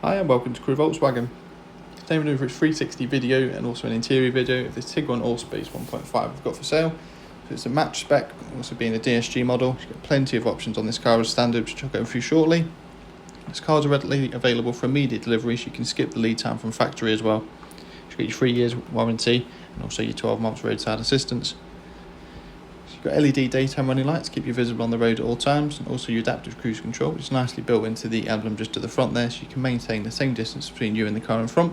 Hi and welcome to Crewe Volkswagen. Today we're doing a 360 video and also an interior video of this Tiguan Allspace 1.5 we've got for sale. So it's a match spec, also being a DSG model. You've got plenty of options on this car as standard, which I'll go through shortly. This car is readily available for immediate delivery, so you can skip the lead time from factory as well. You've got your 3 years warranty and also your 12 months roadside assistance. You've got LED daytime running lights, keep you visible on the road at all times, and also your adaptive cruise control, which is nicely built into the emblem just at the front there, so you can maintain the same distance between you and the car in front.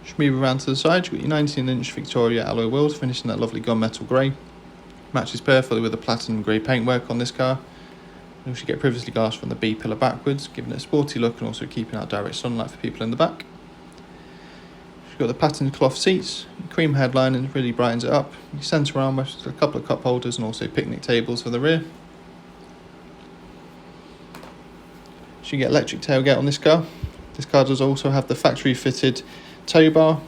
Just move around to the side, you've got your 19-inch Victoria alloy wheels, finished in that lovely gunmetal grey. Matches perfectly with the platinum grey paintwork on this car. You also get privacy glass from the B pillar backwards, giving it a sporty look and also keeping out direct sunlight for people in the back. You've got the patterned cloth seats, cream headline, and it really brightens it up. Your centre armrest, a couple of cup holders and also picnic tables for the rear. So you get electric tailgate on this car. This car does also have the factory fitted tow bar,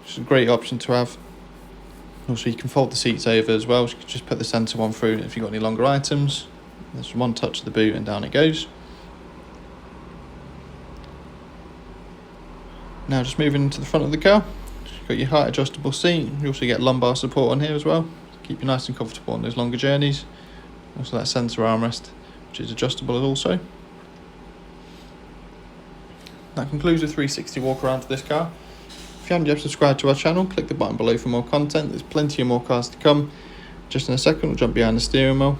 which is a great option to have. Also you can fold the seats over as well, so you can just put the centre one through if you've got any longer items. There's one touch of the boot and down it goes. Now just moving into the front of the car, you've got your height adjustable seat. You also get lumbar support on here as well, keep you nice and comfortable on those longer journeys. Also that centre armrest, which is adjustable also. That concludes the 360 walk around to this car. If you haven't yet subscribed to our channel, click the button below for more content. There's plenty of more cars to come. Just in a second we'll jump behind the steering wheel.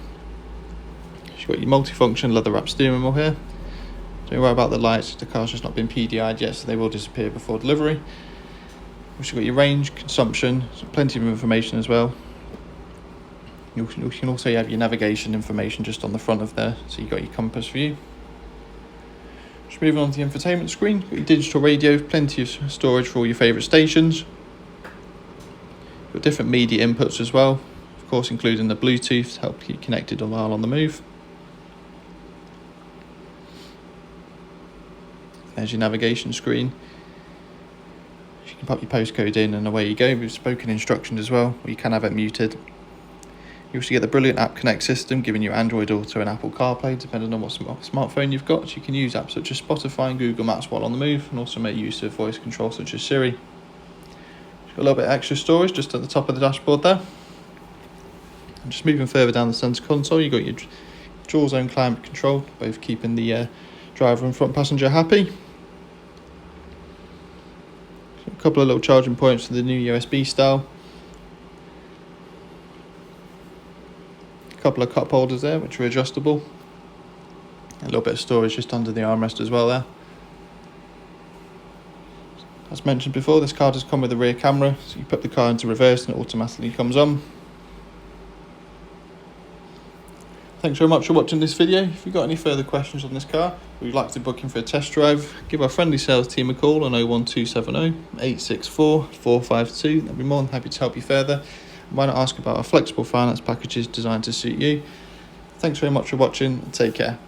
You've got your multifunction leather wrapped steering wheel here. Don't worry about the lights, the car's just not been PDI'd yet, so they will disappear before delivery. You've got your range, consumption, so plenty of information as well. You can also have your navigation information just on the front of there, so you've got your compass view. Just moving on to the infotainment screen, you've got your digital radio, plenty of storage for all your favourite stations. You've got different media inputs as well, of course including the Bluetooth to help keep connected while on the move. There's your navigation screen. You can pop your postcode in and away you go with spoken instructions as well, or you can have it muted. You also get the brilliant App Connect system, giving you Android Auto and Apple CarPlay depending on what smartphone you've got. So you can use apps such as Spotify and Google Maps while on the move, and also make use of voice control such as Siri. You've got a little bit of extra storage just at the top of the dashboard there. And just moving further down the centre console, you've got your dual zone climate control, both keeping the driver and front passenger happy. A couple of little charging points for the new USB style. A couple of cup holders there which are adjustable. A little bit of storage just under the armrest as well there. As mentioned before, this car does come with a rear camera, so you put the car into reverse and it automatically comes on. Thanks very much for watching this video. If you've got any further questions on this car, or you'd like to book in for a test drive, give our friendly sales team a call on 01270 864 452. They'll be more than happy to help you further. And why not ask about our flexible finance packages designed to suit you. Thanks very much for watching and take care.